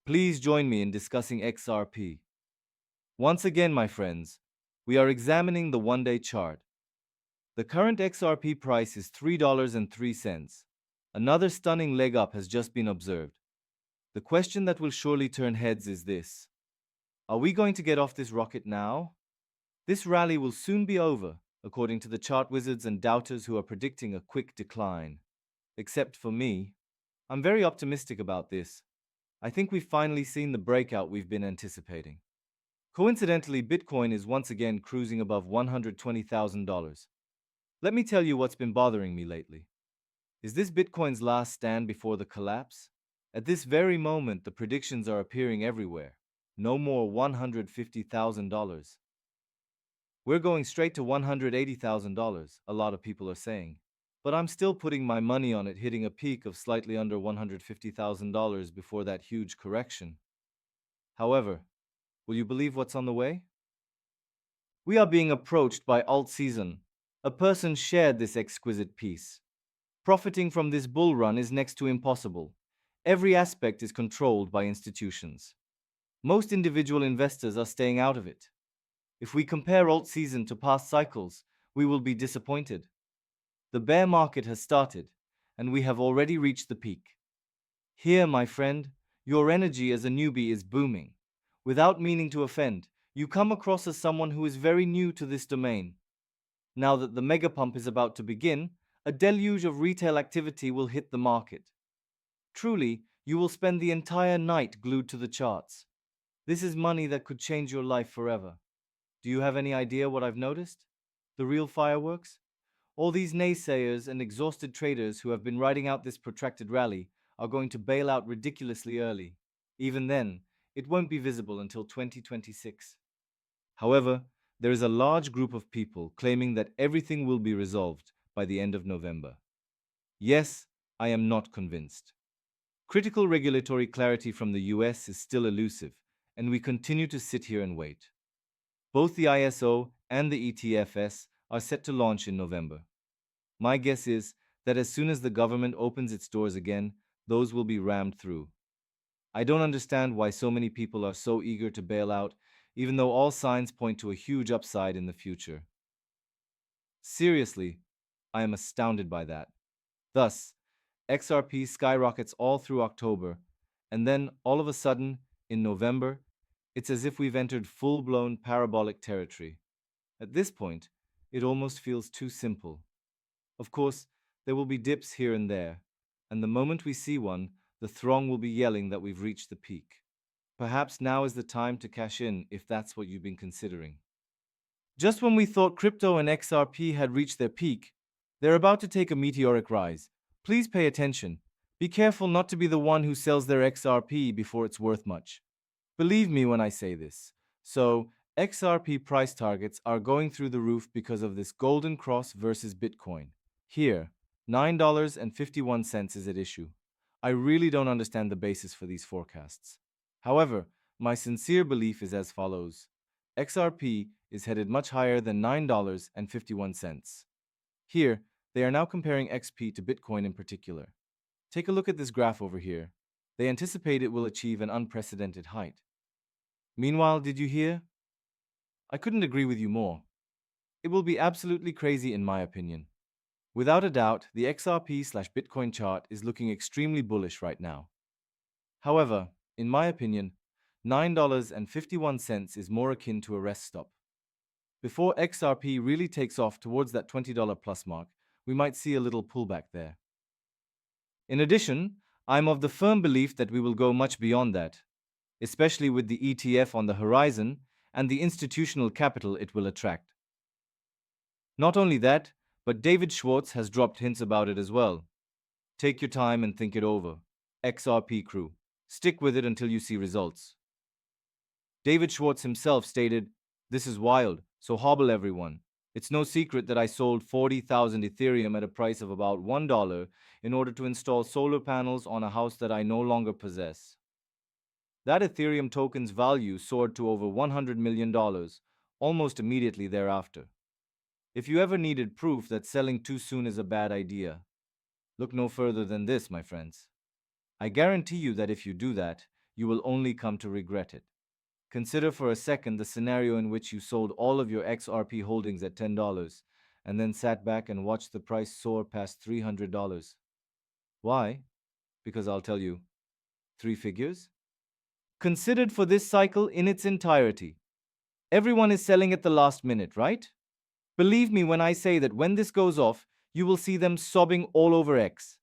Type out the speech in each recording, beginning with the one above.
Please join me in discussing XRP. Once again, my friends, we are examining the one-day chart. The current XRP price is $3.03. Another stunning leg up has just been observed. The question that will surely turn heads is this: are we going to get off this rocket now? This rally will soon be over, according to the chart wizards and doubters who are predicting a quick decline. Except for me, I'm very optimistic about this. I think we've finally seen the breakout we've been anticipating. Coincidentally, Bitcoin is once again cruising above $120,000. Let me tell you what's been bothering me lately. Is this Bitcoin's last stand before the collapse? At this very moment, the predictions are appearing everywhere. No more $150,000. We're going straight to $180,000, a lot of people are saying. But I'm still putting my money on it hitting a peak of slightly under $150,000 before that huge correction. However, will you believe what's on the way? We are being approached by alt season. A person shared this exquisite piece. Profiting from this bull run is next to impossible. Every aspect is controlled by institutions. Most individual investors are staying out of it. If we compare alt season to past cycles, we will be disappointed. The bear market has started, and we have already reached the peak. Here, my friend, your energy as a newbie is booming. Without meaning to offend, you come across as someone who is very new to this domain. Now that the mega pump is about to begin, a deluge of retail activity will hit the market. Truly, you will spend the entire night glued to the charts. This is money that could change your life forever. Do you have any idea what I've noticed? The real fireworks? All these naysayers and exhausted traders who have been riding out this protracted rally are going to bail out ridiculously early. Even then, it won't be visible until 2026. However, there is a large group of people claiming that everything will be resolved by the end of November. Yes, I am not convinced. Critical regulatory clarity from the US is still elusive, and we continue to sit here and wait. Both the ISO and the ETFS are set to launch in November. My guess is that as soon as the government opens its doors again, those will be rammed through. I don't understand why so many people are so eager to bail out, even though all signs point to a huge upside in the future. Seriously, I am astounded by that. Thus, XRP skyrockets all through October, and then all of a sudden, in November, it's as if we've entered full-blown parabolic territory. At this point, it almost feels too simple. Of course, there will be dips here and there, and the moment we see one, the throng will be yelling that we've reached the peak. Perhaps now is the time to cash in if that's what you've been considering. Just when we thought crypto and XRP had reached their peak, they're about to take a meteoric rise. Please pay attention. Be careful not to be the one who sells their XRP before it's worth much. Believe me when I say this. So, XRP price targets are going through the roof because of this golden cross versus Bitcoin. Here, $9.51 is at issue. I really don't understand the basis for these forecasts. However, my sincere belief is as follows. XRP is headed much higher than $9.51. Here, they are now comparing XP to Bitcoin in particular. Take a look at this graph over here. They anticipate it will achieve an unprecedented height. Meanwhile, did you hear? I couldn't agree with you more. It will be absolutely crazy in my opinion. Without a doubt, the XRP/Bitcoin chart is looking extremely bullish right now. However, in my opinion, $9.51 is more akin to a rest stop. Before XRP really takes off towards that $20 plus mark, we might see a little pullback there. In addition, I'm of the firm belief that we will go much beyond that, especially with the ETF on the horizon and the institutional capital it will attract. Not only that, but David Schwartz has dropped hints about it as well. Take your time and think it over. XRP crew, stick with it until you see results. David Schwartz himself stated, "This is wild, so hobble everyone. It's no secret that I sold 40,000 Ethereum at a price of about $1 in order to install solar panels on a house that I no longer possess. That Ethereum token's value soared to over $100 million, almost immediately thereafter. If you ever needed proof that selling too soon is a bad idea, look no further than this, my friends. I guarantee you that if you do that, you will only come to regret it. Consider for a second the scenario in which you sold all of your XRP holdings at $10 and then sat back and watched the price soar past $300. Why? Because I'll tell you, three figures? Considered for this cycle in its entirety. Everyone is selling at the last minute, right? Believe me when I say that when this goes off, you will see them sobbing all over X.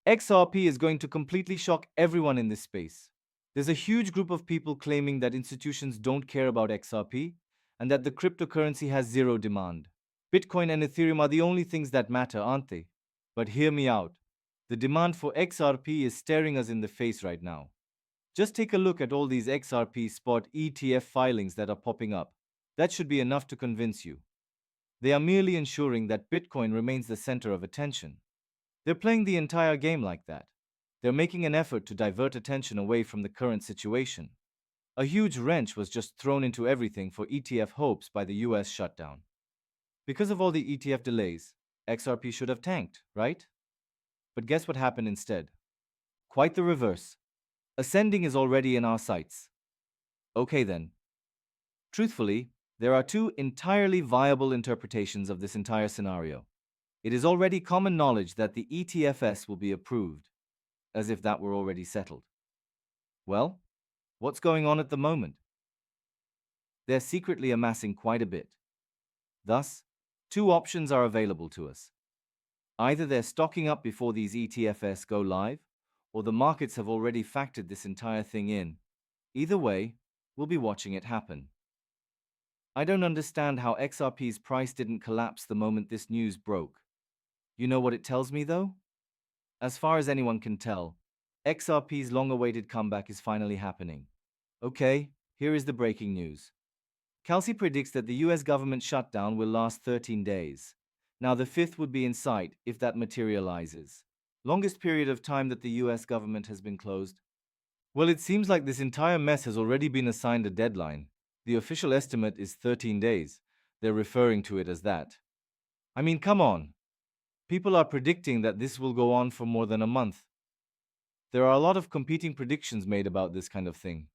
XRP is going to completely shock everyone in this space. There's a huge group of people claiming that institutions don't care about XRP and that the cryptocurrency has zero demand. Bitcoin and Ethereum are the only things that matter, aren't they? But hear me out. The demand for XRP is staring us in the face right now. Just take a look at all these XRP spot ETF filings that are popping up. That should be enough to convince you. They are merely ensuring that Bitcoin remains the center of attention. They're playing the entire game like that. They're making an effort to divert attention away from the current situation. A huge wrench was just thrown into everything for ETF hopes by the US shutdown. Because of all the ETF delays, XRP should have tanked, right? But guess what happened instead? Quite the reverse. Ascending is already in our sights. Okay then. Truthfully, there are two entirely viable interpretations of this entire scenario. It is already common knowledge that the ETFs will be approved, as if that were already settled. Well, what's going on at the moment? They're secretly amassing quite a bit. Thus, two options are available to us. Either they're stocking up before these ETFs go live, or the markets have already factored this entire thing in. Either way, we'll be watching it happen. I don't understand how XRP's price didn't collapse the moment this news broke. You know what it tells me, though? As far as anyone can tell, XRP's long-awaited comeback is finally happening. Okay, here is the breaking news. Kelsey predicts that the US government shutdown will last 13 days. Now, the fifth would be in sight if that materializes. Longest period of time that the US government has been closed? Well, it seems like this entire mess has already been assigned a deadline. The official estimate is 13 days. They're referring to it as that. I mean, come on. People are predicting that this will go on for more than a month. There are a lot of competing predictions made about this kind of thing.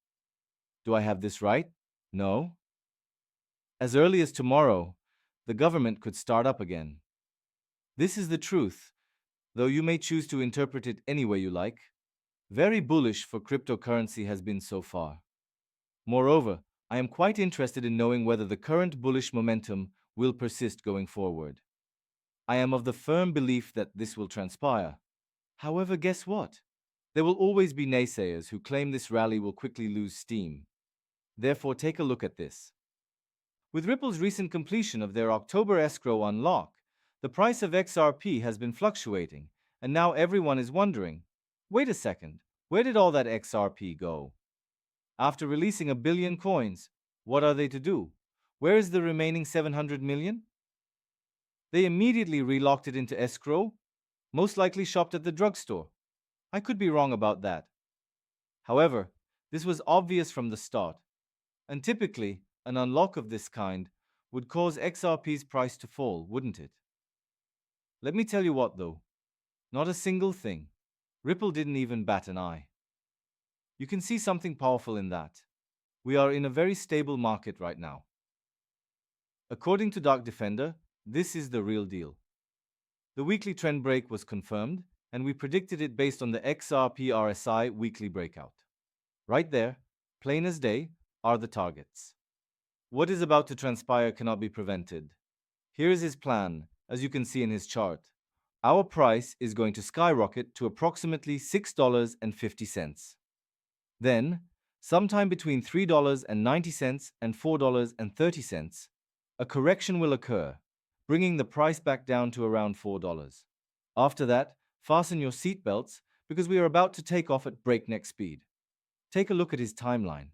Do I have this right? No? As early as tomorrow, the government could start up again. This is the truth, though you may choose to interpret it any way you like. Very bullish for cryptocurrency has been so far. Moreover, I am quite interested in knowing whether the current bullish momentum will persist going forward. I am of the firm belief that this will transpire. However, guess what? There will always be naysayers who claim this rally will quickly lose steam. Therefore, take a look at this. With Ripple's recent completion of their October escrow unlock, the price of XRP has been fluctuating, and now everyone is wondering, wait a second, where did all that XRP go? After releasing 1 billion coins, what are they to do? Where is the remaining 700 million? They immediately relocked it into escrow, most likely shopped at the drugstore. I could be wrong about that. However, this was obvious from the start, and typically, an unlock of this kind would cause XRP's price to fall, wouldn't it? Let me tell you what though, not a single thing. Ripple didn't even bat an eye. You can see something powerful in that. We are in a very stable market right now. According to Dark Defender, this is the real deal. The weekly trend break was confirmed, and we predicted it based on the XRP RSI weekly breakout. Right there, plain as day, are the targets. What is about to transpire cannot be prevented. Here is his plan, as you can see in his chart. Our price is going to skyrocket to approximately $6.50. Then, sometime between $3.90 and $4.30, a correction will occur, bringing the price back down to around $4. After that, fasten your seatbelts because we are about to take off at breakneck speed. Take a look at his timeline.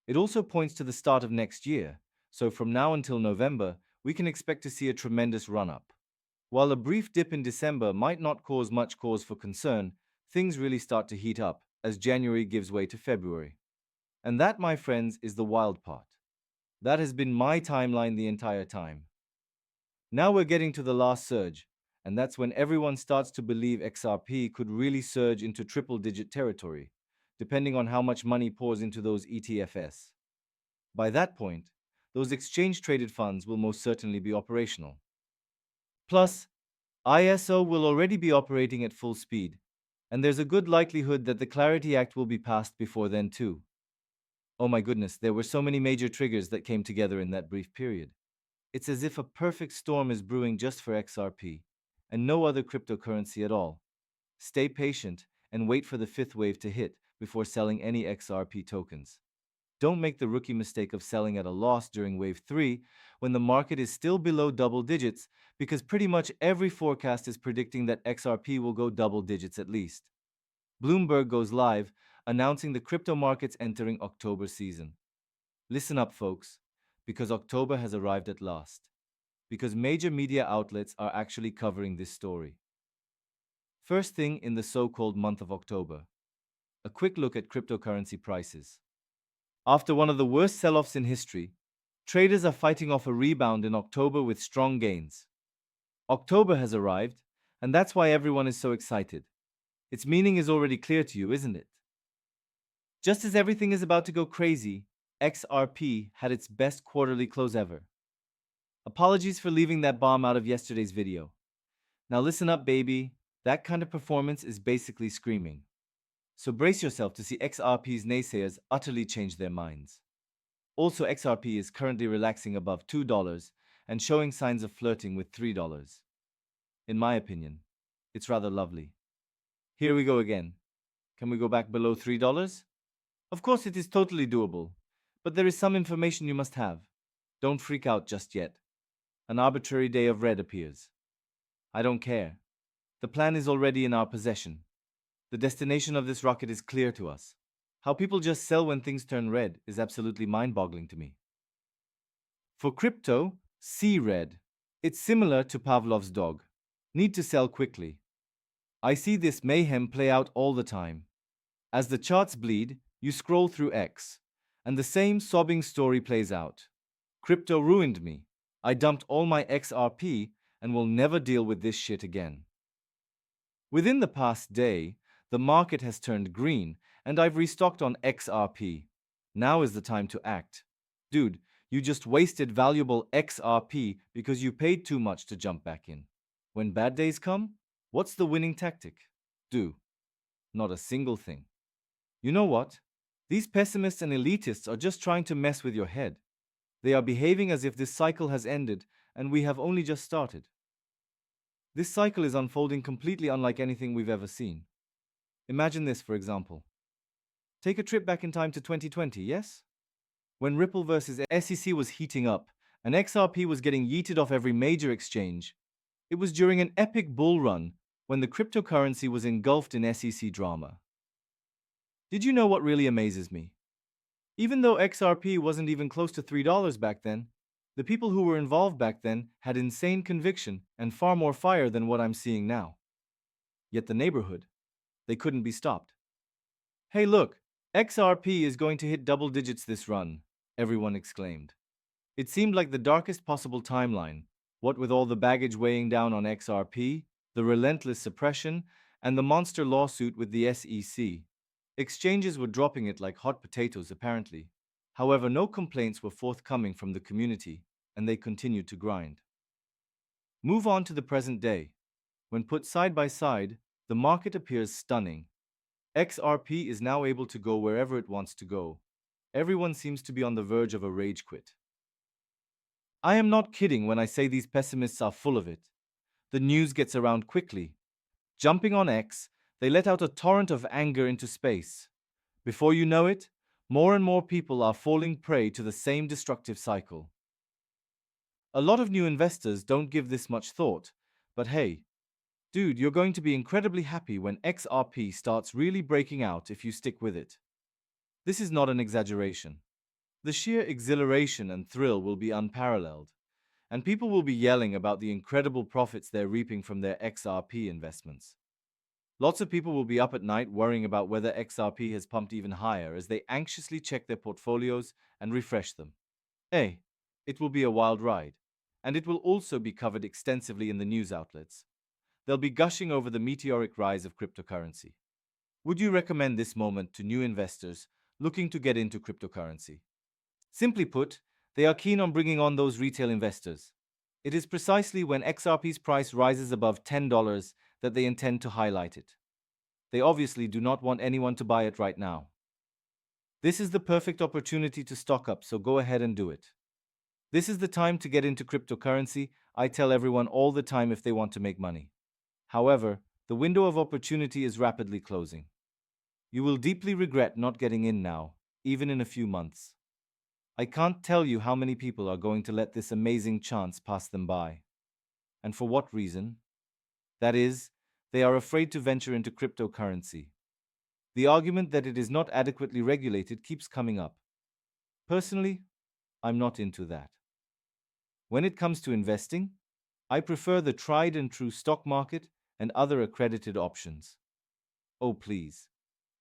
It also points to the start of next year, so from now until November, we can expect to see a tremendous run-up. While a brief dip in December might not cause much cause for concern, things really start to heat up as January gives way to February. And that, my friends, is the wild part. That has been my timeline the entire time. Now we're getting to the last surge, and that's when everyone starts to believe XRP could really surge into triple-digit territory. depending on how much money pours into those ETFs. By that point, those exchange-traded funds will most certainly be operational. Plus, ISO will already be operating at full speed, and there's a good likelihood that the Clarity Act will be passed before then too. Oh my goodness, there were so many major triggers that came together in that brief period. It's as if a perfect storm is brewing just for XRP, and no other cryptocurrency at all. Stay patient and wait for the fifth wave to hit before selling any XRP tokens. Don't make the rookie mistake of selling at a loss during wave 3 when the market is still below double digits, because pretty much every forecast is predicting that XRP will go double digits at least. Bloomberg goes live, announcing the crypto markets entering October season. Listen up, folks, because October has arrived at last. Because major media outlets are actually covering this story. First thing in the so-called month of October. A quick look at cryptocurrency prices. After one of the worst sell-offs in history, traders are fighting off a rebound in October with strong gains. October has arrived, and that's why everyone is so excited. Its meaning is already clear to you, isn't it? Just as everything is about to go crazy, XRP had its best quarterly close ever. Apologies for leaving that bomb out of yesterday's video. Now listen up, baby. That kind of performance is basically screaming. So brace yourself to see XRP's naysayers utterly change their minds. Also, XRP is currently relaxing above $2 and showing signs of flirting with $3. In my opinion, it's rather lovely. Here we go again. Can we go back below $3? Of course, it is totally doable, but there is some information you must have. Don't freak out just yet. An arbitrary day of red appears. I don't care. The plan is already in our possession. The destination of this rocket is clear to us. How people just sell when things turn red is absolutely mind-boggling to me. For crypto, see red. It's similar to Pavlov's dog. Need to sell quickly. I see this mayhem play out all the time. As the charts bleed, you scroll through X, and the same sobbing story plays out. Crypto ruined me. I dumped all my XRP and will never deal with this shit again. Within the past day, the market has turned green, and I've restocked on XRP. Now is the time to act. Dude, you just wasted valuable XRP because you paid too much to jump back in. When bad days come, what's the winning tactic? Do. Not a single thing. You know what? These pessimists and elitists are just trying to mess with your head. They are behaving as if this cycle has ended and we have only just started. This cycle is unfolding completely unlike anything we've ever seen. Imagine this, for example. Take a trip back in time to 2020, yes? When Ripple versus SEC was heating up and XRP was getting yeeted off every major exchange, it was during an epic bull run when the cryptocurrency was engulfed in SEC drama. Did you know what really amazes me? Even though XRP wasn't even close to $3 back then, the people who were involved back then had insane conviction and far more fire than what I'm seeing now. Yet the neighborhood, they couldn't be stopped. Hey look, XRP is going to hit double digits this run, everyone exclaimed. It seemed like the darkest possible timeline, what with all the baggage weighing down on XRP, the relentless suppression, and the monster lawsuit with the SEC. Exchanges were dropping it like hot potatoes apparently. However, no complaints were forthcoming from the community, and they continued to grind. Move on to the present day. When put side by side, the market appears stunning. XRP is now able to go wherever it wants to go. Everyone seems to be on the verge of a rage quit. I am not kidding when I say these pessimists are full of it. The news gets around quickly. Jumping on X, they let out a torrent of anger into space. Before you know it, more and more people are falling prey to the same destructive cycle. A lot of new investors don't give this much thought, but hey, dude, you're going to be incredibly happy when XRP starts really breaking out if you stick with it. This is not an exaggeration. The sheer exhilaration and thrill will be unparalleled, and people will be yelling about the incredible profits they're reaping from their XRP investments. Lots of people will be up at night worrying about whether XRP has pumped even higher as they anxiously check their portfolios and refresh them. Hey, it will be a wild ride, and it will also be covered extensively in the news outlets. They'll be gushing over the meteoric rise of cryptocurrency. Would you recommend this moment to new investors looking to get into cryptocurrency? Simply put, they are keen on bringing on those retail investors. It is precisely when XRP's price rises above $10 that they intend to highlight it. They obviously do not want anyone to buy it right now. This is the perfect opportunity to stock up, so go ahead and do it. This is the time to get into cryptocurrency. I tell everyone all the time if they want to make money. However, the window of opportunity is rapidly closing. You will deeply regret not getting in now, even in a few months. I can't tell you how many people are going to let this amazing chance pass them by. And for what reason? That is, they are afraid to venture into cryptocurrency. The argument that it is not adequately regulated keeps coming up. Personally, I'm not into that. When it comes to investing, I prefer the tried and true stock market and other accredited options. Oh, please.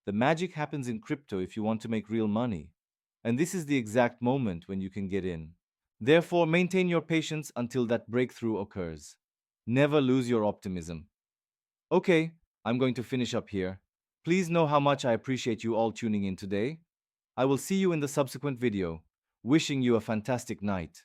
The magic happens in crypto if you want to make real money. And this is the exact moment when you can get in. Therefore, maintain your patience until that breakthrough occurs. Never lose your optimism. Okay, I'm going to finish up here. Please know how much I appreciate you all tuning in today. I will see you in the subsequent video. Wishing you a fantastic night.